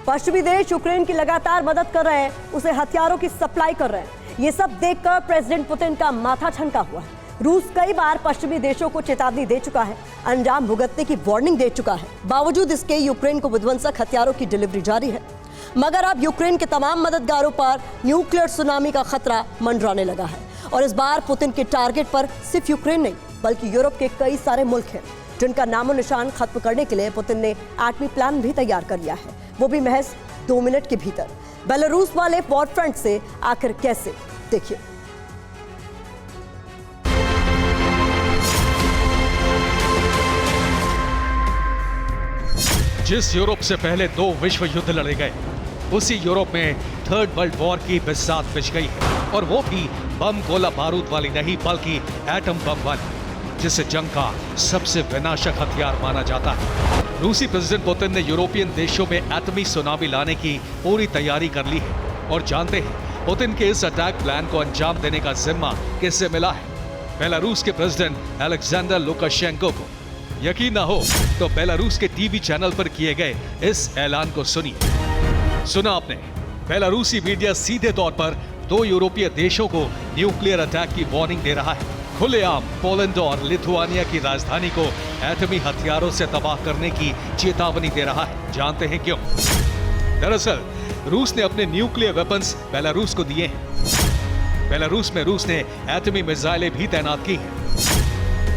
पश्चिमी देश यूक्रेन की लगातार मदद कर रहे हैं, उसे हथियारों की सप्लाई कर रहे हैं। ये सब देखकर प्रेसिडेंट पुतिन का माथा ठनका हुआ है। रूस कई बार पश्चिमी देशों को चेतावनी दे चुका है, अंजाम भुगतने की वार्निंग दे चुका है। बावजूद इसके यूक्रेन को विध्वंसक हथियारों की डिलीवरी जारी है। मगर अब यूक्रेन के तमाम मददगारों पर न्यूक्लियर सुनामी का खतरा मंडराने लगा है। और इस बार पुतिन के टारगेट पर सिर्फ यूक्रेन नहीं, बल्कि यूरोप के कई सारे मुल्क हैं, जिनका नामो निशान खत्म करने के लिए पुतिन ने एटमी प्लान भी तैयार कर लिया है, वो भी महज 2 मिनट के भीतर। बेलारूस वाले वॉर फ्रंट से आखिर कैसे, देखिए। जिस यूरोप से पहले 2 विश्व युद्ध लड़े गए, उसी यूरोप में थर्ड वर्ल्ड वॉर की बिसात बिछ गई है। और वो भी बम गोला बारूद वाली नहीं, बल्कि एटम बम वाली, जिसे जंग का सबसे विनाशक हथियार माना जाता है। रूसी प्रेसिडेंट पुतिन ने यूरोपियन देशों में एटमी सुनामी लाने की पूरी तैयारी कर ली है। और जानते हैं पुतिन के इस अटैक प्लान को अंजाम देने का जिम्मा किससे मिला है? बेलारूस के प्रेसिडेंट अलेक्जेंडर लुकाशेंको को। यकीन ना हो तो बेलारूस के टीवी चैनल पर किए गए इस ऐलान को सुनिए। सुना आपने? बेलारूसी मीडिया सीधे तौर पर 2 यूरोपीय देशों को न्यूक्लियर अटैक की वार्निंग दे रहा है। खुलेआम पोलैंड और लिथुआनिया की राजधानी को एटमी हथियारों से तबाह करने की चेतावनी दे रहा है। जानते हैं क्यों? दरअसल रूस ने अपने न्यूक्लियर वेपन्स बेलारूस को दिए हैं। बेलारूस में रूस ने एटमी मिसाइलें भी तैनात की हैं।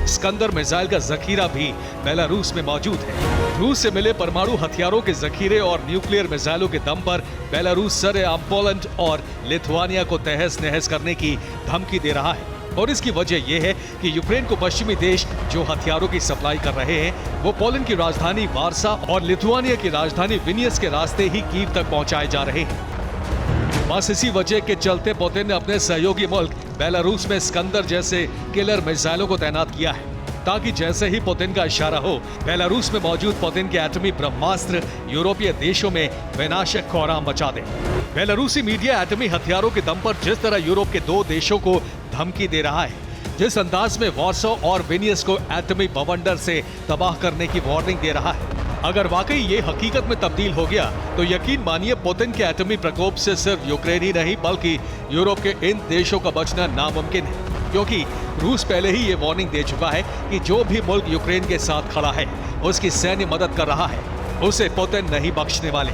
स्कंदर मिसाइल का जखीरा भी बेलारूस में मौजूद है। रूस से मिले परमाणु हथियारों के जखीरे और न्यूक्लियर मिसाइलों के दम पर बेलारूस सरेआम पोलैंड और लिथुआनिया को तहस नहस करने की धमकी दे रहा है। और इसकी वजह यह है कि यूक्रेन को पश्चिमी देश जो हथियारों की सप्लाई कर रहे हैं, वो पोलैंड की राजधानी वार्सा और लिथुआनिया की राजधानी विनियस के रास्ते ही कीव तक पहुंचाए जा रहे हैं। बस इसी वजह के चलते पुतिन ने अपने सहयोगी मुल्क बेलारूस में स्कंदर जैसे किलर मिसाइलों को तैनात किया है, ताकि जैसे ही पुतिन का इशारा हो, बेलारूस में मौजूद पुतिन के एटमी ब्रह्मास्त्र यूरोपीय देशों में विनाशक कोहराम मचा दे। बेलारूसी मीडिया एटमी हथियारों के दम पर जिस तरह यूरोप के 2 देशों को धमकी दे रहा है, जिस अंदाज में वार्सो और विनियस को एटमी बवंडर से तबाह करने की वार्निंग दे रहा है, अगर वाकई ये हकीकत में तब्दील हो गया तो यकीन मानिए पुतिन के एटमी प्रकोप से सिर्फ यूक्रेन ही नहीं, बल्कि यूरोप के इन देशों का बचना नामुमकिन है। क्योंकि रूस पहले ही ये वार्निंग दे चुका है कि जो भी मुल्क यूक्रेन के साथ खड़ा है, उसकी सैन्य मदद कर रहा है, उसे पुतिन नहीं बख्शने वाले।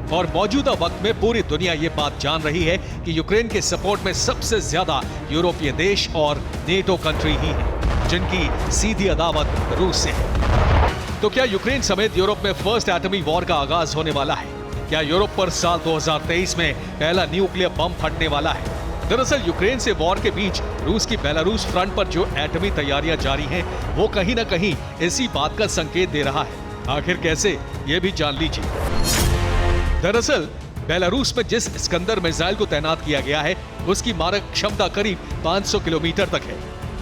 और मौजूदा वक्त में पूरी दुनिया ये बात जान रही है कि यूक्रेन के सपोर्ट में सबसे ज्यादा यूरोपीय देश और नेटो कंट्री ही है, जिनकी सीधी अदावत रूस से है। तो क्या यूक्रेन समेत यूरोप में फर्स्ट एटमी वॉर का आगाज होने वाला है? क्या यूरोप पर साल 2023 में पहला न्यूक्लियर बम फटने वाला है? दरअसल यूक्रेन से वॉर के बीच रूस की बेलारूस फ्रंट पर जो एटमी तैयारियां जारी हैं, वो कहीं ना कहीं इसी बात का संकेत दे रहा है। आखिर कैसे, ये भी जान लीजिए। दरअसल बेलारूस में जिस स्कंदर मिसाइल को तैनात किया गया है, उसकी मारक क्षमता करीब 500 किलोमीटर तक है,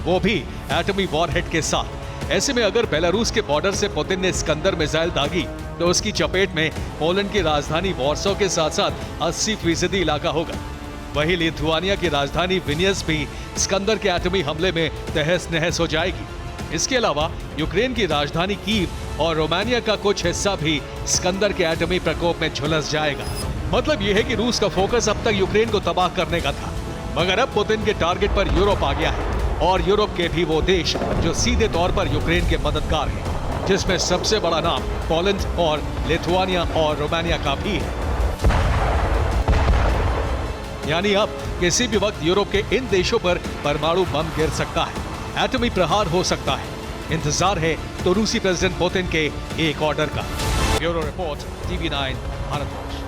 वो भी एटमी वॉरहेड के साथ। ऐसे में अगर बेलारूस के बॉर्डर से पुतिन ने स्कंदर मिसाइल दागी तो उसकी चपेट में पोलैंड की राजधानी वार्सो के साथ साथ 80% इलाका होगा। वहीं लिथुआनिया की राजधानी विनियस भी स्कंदर के एटमी हमले में तहस नहस हो जाएगी। इसके अलावा यूक्रेन की राजधानी कीव और रोमानिया का कुछ हिस्सा भी स्कंदर के एटमी प्रकोप में झुलस जाएगा। मतलब यह है कि रूस का फोकस अब तक यूक्रेन को तबाह करने का था, मगर अब पुतिन के टारगेट पर यूरोप आ गया है, और यूरोप के भी वो देश जो सीधे तौर पर यूक्रेन के मददगार हैं, जिसमें सबसे बड़ा नाम पोलैंड और लिथुआनिया और रोमानिया का भी है। यानी अब किसी भी वक्त यूरोप के इन देशों पर परमाणु बम गिर सकता है, एटमी प्रहार हो सकता है। इंतजार है तो रूसी प्रेसिडेंट पुतिन के एक ऑर्डर का। Bureau report, TV9 Bharatvarsh.